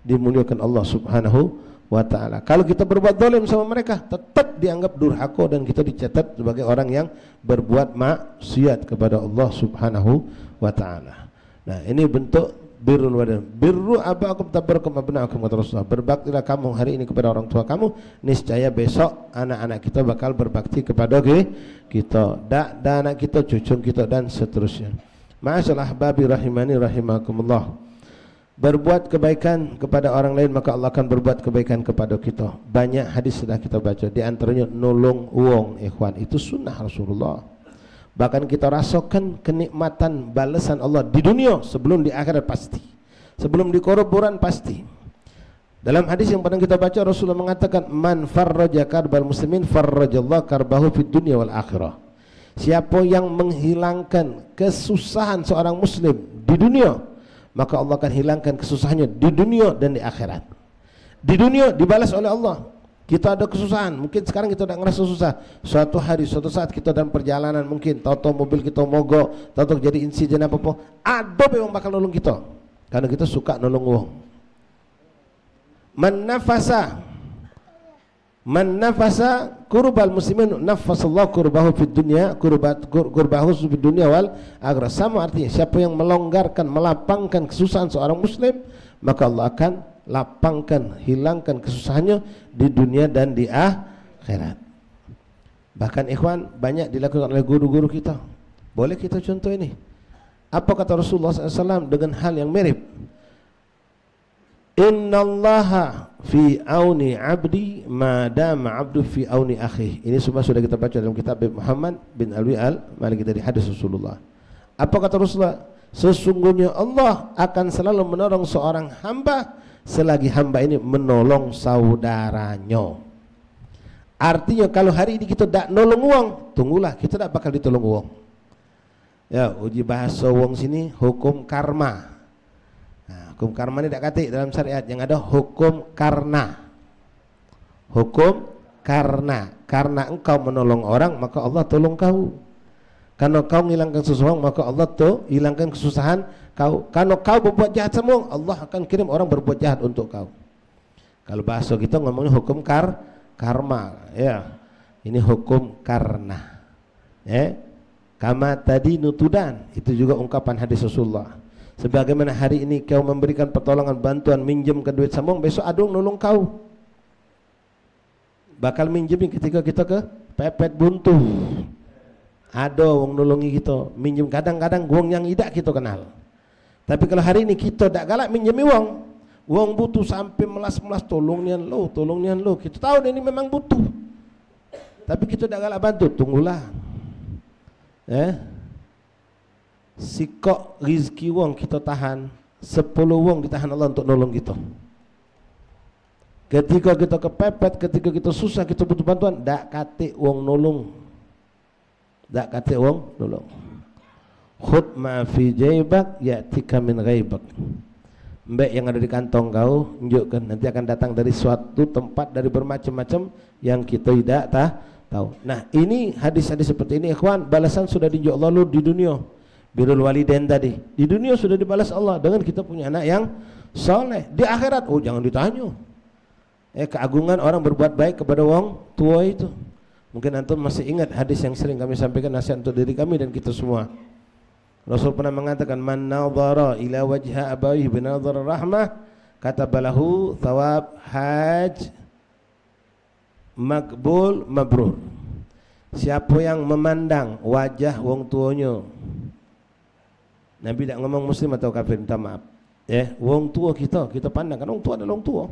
dimuliakan Allah Subhanahu wa ta'ala. Kalau kita berbuat zalim sama mereka, tetap dianggap durhaka dan kita dicatat sebagai orang yang berbuat maksiat kepada Allah Subhanahu wa ta'ala. Nah, ini bentuk birrul walidain. Birru abakum tabarrukum abna'akum, kata Rasulullah. Berbaktilah kamu hari ini kepada orang tua kamu, niscaya besok anak-anak kita bakal berbakti kepada kita, dan anak kita, cucu kita, dan seterusnya. Ma'asyal ahbabi rahimani rahimakumullah. Berbuat kebaikan kepada orang lain, maka Allah akan berbuat kebaikan kepada kita. Banyak hadis sudah kita baca, di antaranya nolong wong, ikhwan, itu sunnah Rasulullah. Bahkan kita rasakan kenikmatan balasan Allah di dunia sebelum di akhirat pasti. Sebelum di kuburan pasti. Dalam hadis yang pernah kita baca, Rasulullah mengatakan, man farraja karbal muslimin farrajallahu karbahu fid dunya wal akhirah. Siapa yang menghilangkan kesusahan seorang muslim di dunia, maka Allah akan hilangkan kesusahannya di dunia dan di akhirat. Di dunia dibalas oleh Allah. Kita ada kesusahan, mungkin sekarang kita tidak ngerasa susah. Suatu hari, suatu saat kita dalam perjalanan, mungkin tahu-tahu mobil kita mogok, tahu-tahu jadi insiden apa-apa, ada yang bakal nolong kita, karena kita suka nolong wong. Man nafasa kurbal muslimin nafasallahu kurbahu fid dunya kurbahu fid dunya wal akhirah. Sama artinya, siapa yang melonggarkan, melapangkan kesusahan seorang muslim, maka Allah akan lapangkan, hilangkan kesusahannya di dunia dan di akhirat. Bahkan ikhwan, banyak dilakukan oleh guru-guru kita. Boleh kita contoh ini. Apa kata Rasulullah SAW dengan hal yang mirip? Innallaha fi auni abdi madama abdu fi auni akhi. Ini semua sudah kita baca dalam kitab Muhammad bin Alwi al-Maliki dari hadis Rasulullah. Apa kata Rasulullah? Sesungguhnya Allah akan selalu menolong seorang hamba selagi hamba ini menolong saudaranya. Artinya kalau hari ini kita tak nolong uang, tunggulah kita tak bakal ditolong uang. Ya, uji bahasa uang sini hukum karma. Nah, hukum karma ini tak katik dalam syariat, yang ada hukum karna. Hukum karena engkau menolong orang, maka Allah tolong kau. Karena kau menghilangkan sesuatu, maka Allah tuh hilangkan kesusahan kau. Karena kau berbuat jahat semua, Allah akan kirim orang berbuat jahat untuk kau. Kalau bahasa kita ngomongnya hukum karma, ya. Ini hukum karena. Ya. Kama tadi nutudan, itu juga ungkapan hadis Rasulullah. Sebagaimana hari ini kau memberikan pertolongan, bantuan, minjemkan duit sama, besok ada yang nolong kau. Bakal minjemin ketika kita ke pepet buntu. Ada wong nolongi kita, minjem kadang-kadang wong yang tidak kita kenal. Tapi kalau hari ini kita tak galak minjemi wong butuh sampai melas-melas, tolong nian lo. Kita tahu ini memang butuh, tapi kita tak galak bantu. Tunggulah, sikok rizki wong kita tahan, 10 wong ditahan Allah untuk nolong kita. Ketika kita kepepet, ketika kita susah, kita butuh bantuan, dak kate wong nolong. Tak kata orang nolong. Khud ma fi jaybak ya'tika min ghaibak. Mbak yang ada di kantong kau, tunjukkan, nanti akan datang dari suatu tempat, dari bermacam-macam yang kita tidak tahu. Nah, ini hadis-hadis seperti ini ikhwan, balasan sudah diunjuk Allah di dunia. Birrul walidain tadi, di dunia sudah dibalas Allah dengan kita punya anak yang soleh. Di akhirat, oh jangan ditanya. Keagungan orang berbuat baik kepada wong tua itu. Mungkin antum masih ingat hadis yang sering kami sampaikan, nasihat untuk diri kami dan kita semua. Rasul pernah mengatakan, man nadhara ila wajha abawihi binadhar rahmah katabalahu thawab haj makbul mabrur. Siapa yang memandang wajah wong tuanya Nabi tak ngomong muslim atau kafir, minta maaf. Wong tua kita pandang, kan wong tua adalah wong tua.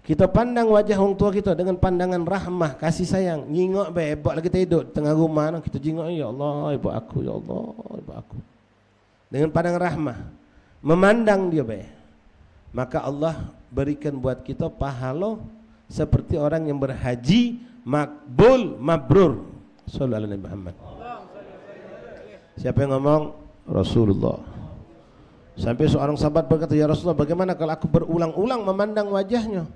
Kita pandang wajah orang tua kita dengan pandangan rahmah, kasih sayang, nyingok baik, buat lagi kita hidup tengah rumah, kita jingok, ya Allah, ibu aku, ya Allah, ibu aku. Dengan pandangan rahmah, memandang dia baik. Maka Allah berikan buat kita pahala seperti orang yang berhaji makbul mabrur. Sallallahu alaihi Muhammad. Siapa yang ngomong? Rasulullah. Sampai seorang sahabat berkata, ya Rasulullah, bagaimana kalau aku berulang-ulang memandang wajahnya?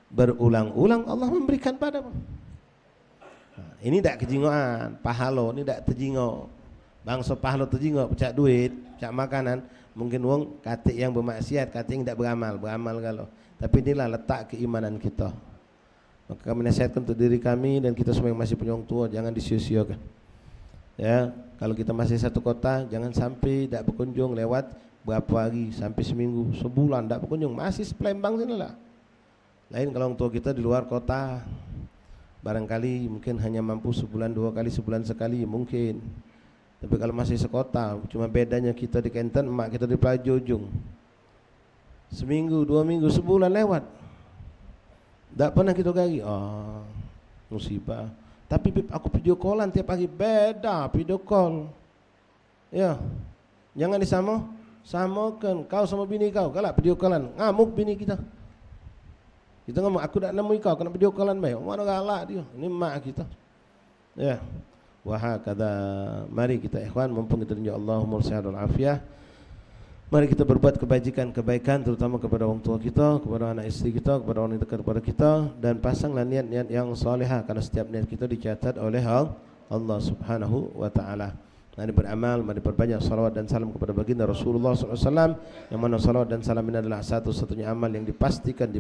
Berulang-ulang Allah memberikan padamu. Ini tak kejingoan, pahala ini tak terjingok. Bangsa pahala terjingok, pecah duit, pecah makanan. Mungkin wong kata yang bermaksiat, kata yang tak beramal kalau. Tapi inilah letak keimanan kita. Maka kami nasihatkan untuk diri kami dan kita semua yang masih punya orang tua, jangan disia-siakan. Ya, kalau kita masih satu kota, jangan sampai tak berkunjung lewat berapa hari, sampai seminggu, sebulan tak berkunjung, masih sepelembang sinilah. Lain kalau orang tua kita di luar kota, barangkali mungkin hanya mampu sebulan 2 kali, sebulan sekali mungkin. Tapi kalau masih sekota, cuma bedanya kita di Kenten, emak kita di Pelajujung. Seminggu, 2 minggu, sebulan lewat. Tak pernah kita gagi. Musibah. Tapi aku video callan tiap pagi, beda video call. Ya, jangan samakan kau sama bini kau. Kalau video callan, ngamuk bini kita. Kita ngomong, aku tak nemu kau, kena video callan baik. Mana galak dia, ini mak kita. Ya, wahakadha. Mari kita ikhwan, mumpung kita tunjuk Allahumma sehat wal afiah. Mari kita berbuat kebaikan, terutama kepada orang tua kita, kepada anak istri kita, kepada orang yang dekat kepada kita, dan pasanglah niat-niat yang salihah, karena setiap niat kita dicatat oleh Allah Subhanahu wa taala. Mari beramal, mari perbanyak salawat dan salam kepada baginda Rasulullah SAW, yang mana salawat dan salam ini adalah satu-satunya amal yang dipastikan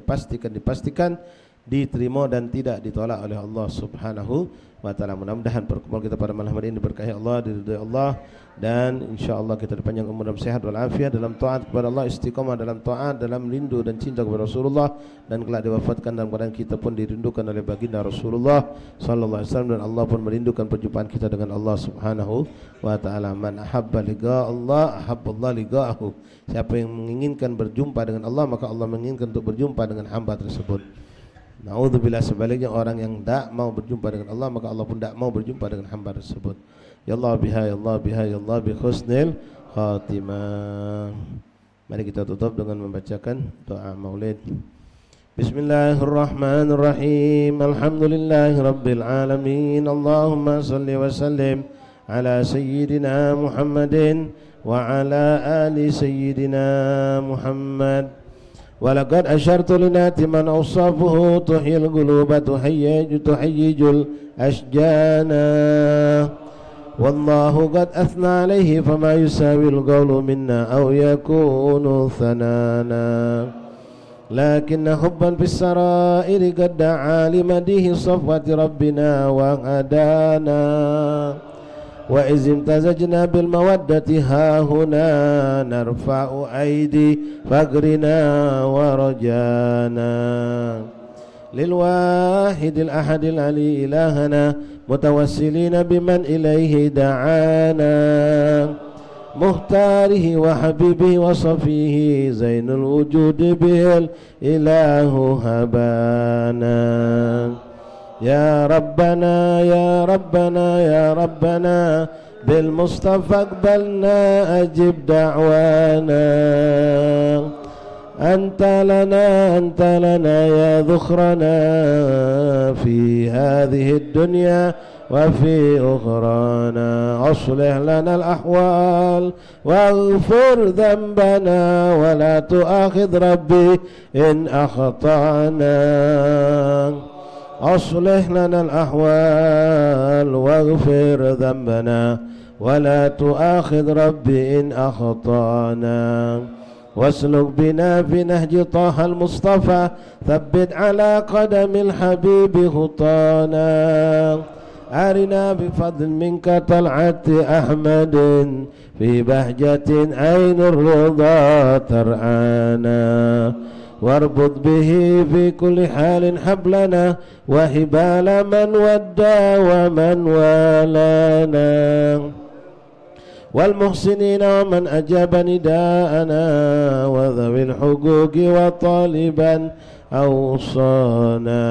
diterima dan tidak ditolak oleh Allah Subhanahu wa taala. Mudah-mudahan perkumpulan kita pada malam hari ini diberkahi Allah, diridhai Allah, dan insyaallah kita dipanjang umur dan sehat wal afiat dalam taat kepada Allah, istiqamah dalam taat, dalam rindu dan cinta kepada Rasulullah, dan kelak diwafatkan dalam keadaan kita pun dirindukan oleh baginda Rasulullah sallallahu alaihi wasallam, dan Allah pun merindukan perjumpaan kita dengan Allah Subhanahu wa taala. Man ahabba liqa Allah ahabballah liqa'ahu. Siapa yang menginginkan berjumpa dengan Allah, maka Allah menginginkan untuk berjumpa dengan hamba tersebut. Na'udzubillah, sebaliknya orang yang tak mau berjumpa dengan Allah, maka Allah pun tak mau berjumpa dengan hamba tersebut. Ya Allah biha, ya Allah biha, ya Allah bi husnil khatimah. Mari kita tutup dengan membacakan doa maulid. Bismillahirrahmanirrahim. Alhamdulillahi rabbil alamin. Allahumma salli wa sallim ala sayyidina Muhammadin wa ala ali sayyidina Muhammad. Walaqad asyartu linati man awsafuhu tuhil quluba tuhayyijul ashjana. Wallahu qad athna alayhi fama yusawil qawlu minna aw yakunu thanana. Lakinna hubban fis sarairi qad da'a limadihi safwati rabbina wa hadana. Wa izim tazajna bil mawaddati hahuna narfa'u aidi fagrina wa rajana lil wahidil ahadil ali ilahana mutawassilina biman ilaihi da'ana muhtarihi wa habibihi wa safihi zainul wujudi bil ilahu habana. Ya Rabbana, ya Rabbana, ya Rabbana, bil Mustafa aqbalna ajib da'wana. Anta lana ya dhukhrana fi hadhihi dunya wa fi ukhrana. Aslih lana al-ahwal waghfir dhanbana wa la tu'akhidh rabbi in akhtana. أصلح لنا الأحوال واغفر ذنبنا ولا تؤاخذ ربي إن أخطأنا. واسلك بنا في نهج طه المصطفى ثبت على قدم الحبيب خطانا. أرنا بفضل منك طلعة أحمد في بهجة عين الرضا ترعانا. واربط به في كل حال حبلنا وهبال من ودى ومن والانا. والمحسنين ومن أجاب نداءنا وذوي الحقوق وطالبا أوصانا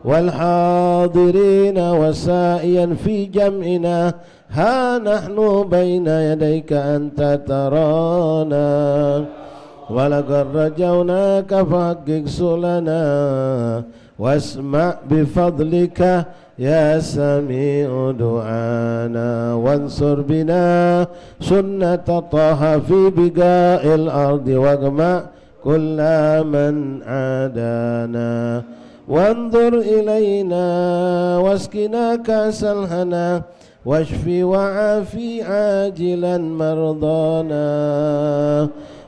والحاضرين وسائيا في جمعنا ها نحن بين يديك أنت ترانا ولقد رجوناك فحقق سؤلنا واسمع بفضلك يا سميع دعانا وانصر بنا سنة طه في بقاء الأرض واجمع كل من عادانا وانظر إلينا واسقنا كأس الهنا واشفي وعافي عاجلا مرضانا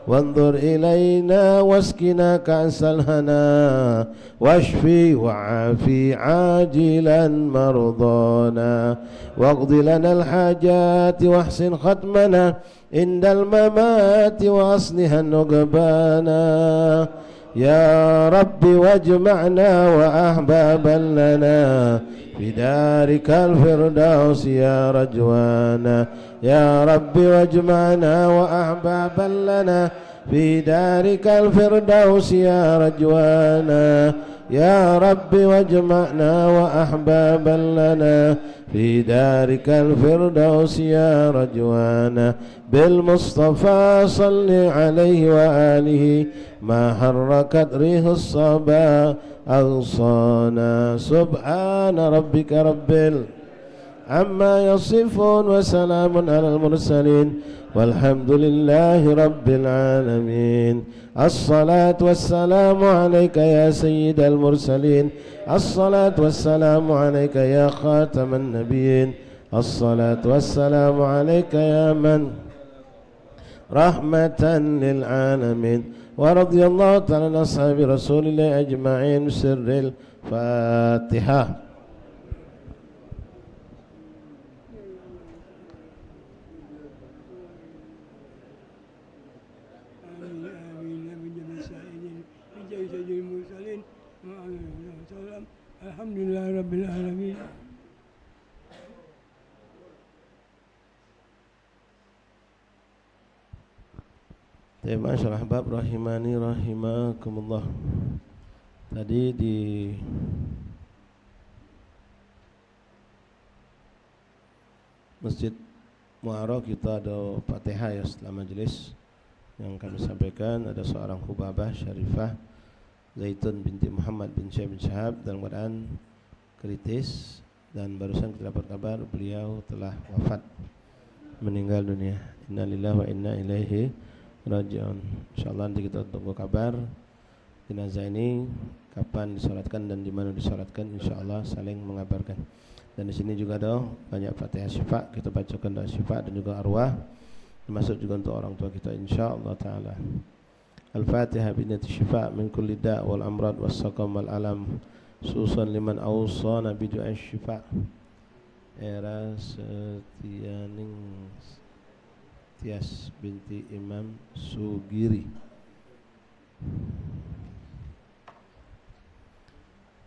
وانظر إلينا واسقنا كأس الهنا واشفي وعافي عاجلا مرضانا واقض لنا الحاجات واحسن ختمنا عند الممات وأصلح النقبانا يا رب واجمعنا وأحبابا لنا في دارك الفردوس يا رجوانا يا رب واجمعنا وأحبابا لنا في دارك الفردوس يا رجوانا يا رب واجمعنا وأحبابا لنا في دارك الفردوس يا رجوانا بالمصطفى صل عليه وآله ما حركت ريح الصبا أغصانا سبحان ربك رب عما يصفون وسلام على المرسلين والحمد لله رب العالمين الصلاة والسلام عليك يا سيد المرسلين الصلاة والسلام عليك يا خاتم النبيين الصلاة والسلام عليك يا من رحمة للعالمين ورضي الله تعالى عن أصحاب رسول الله أجمعين سر الفاتحة. Alhamdulillah Rabbil Alamin. Masyaallah ahbab rahimani rahimakumullah. Tadi di Masjid Mu'ara kita ada Fatihah ya setelah majelis yang kami sampaikan. Ada seorang hubabah syarifah Zaitun binti Muhammad bin Syekh bin Syahab dalam keadaan kritis dan barusan kita dapat kabar beliau telah wafat, meninggal dunia. Innalillahi wa inna ilaihi raji'un. Insyaallah nanti kita tunggu kabar jenazah ini kapan disolatkan dan di mana disolatkan, insyaallah saling mengabarkan. Dan di sini juga ada banyak Fatihah syifa, kita bacakan doa syifa dan juga arwah, termasuk juga untuk orang tua kita insyaallah taala. Al-Fatihah binati syifa min kulli da' wal amrad was saqam wal alam susan liman awsana bi du'a syifa. Era Setianing Tias binti Imam Sugiri.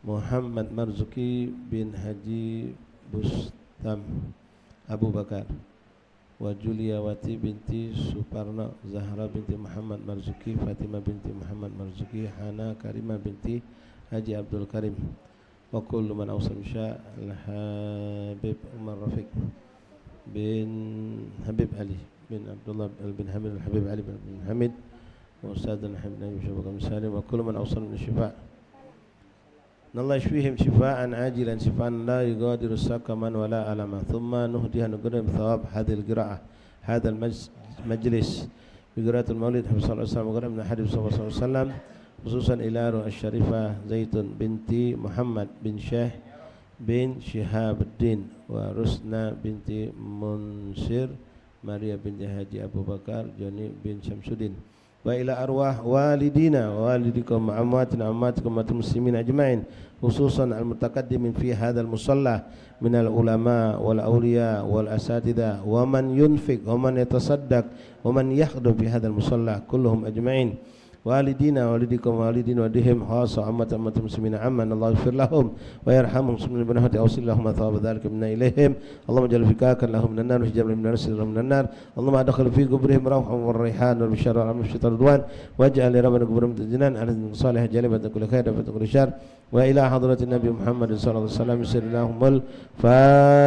Muhammad Marzuki bin Haji Bustam Abu Bakar wa Juliawati binti Suparna, Zahra binti Muhammad Marzuki, Fatimah binti Muhammad Marzuki, Hana Karimah binti Haji Abdul Karim, wa kullu man awsal sya Al-Habib Umar Rafiq bin Habib Ali bin Abdullah bin Hamid Al-Habib Ali bin Hamid wa Ustadzana Habib Nabi Syabakam Salim, wa kullu man awsal min syifa Allah yashfihim shifaan ajilan shifaan la yugadiru saqaman wala alama thumma nuhdiha nuqaddam thawab hadhil qira'ah hadal majlis bi qira'atul maulid sallallahu alaihi wasallam min hadis sallallahu alaihi wasallam khususan ila ruh asy-syarifah Zaitun binti Muhammad bin Syekh bin Syihabuddin wa Rusna binti Munsir Maria binti Haji Abu Bakar Joni bin Syamsuddin wa ila arwah walidina wa walidikum amwatina ammatikum muslimin ajma'in khususan al-mutaqaddimin fi hadzal musalla minal ulama wal awliya wal asatidah wa man yunfiq wa man yatasaddaq wa man yakhdum fi hadzal musalla kulluhum ajma'in والدينا والديكم والدين والدهم خاصة عامة المسلمين عامة الله يغفر لهم ويرحمهم سبحانه بنهته أوصل لهم ثواب ذلك منا إليهم اللهم اجعل فكاكا لهم من النار وحجاب من النار وسلم من النار اللهم أدخل في قبرهم روحا والريحان والبشار والعمشة الرضوان واجعل لربنا قبرهم الجنان على صالح جالبة كل خير وفتح كل شر وإلى حضرة النبي محمد صلى الله عليه وسلم يسر لهم الفاتحة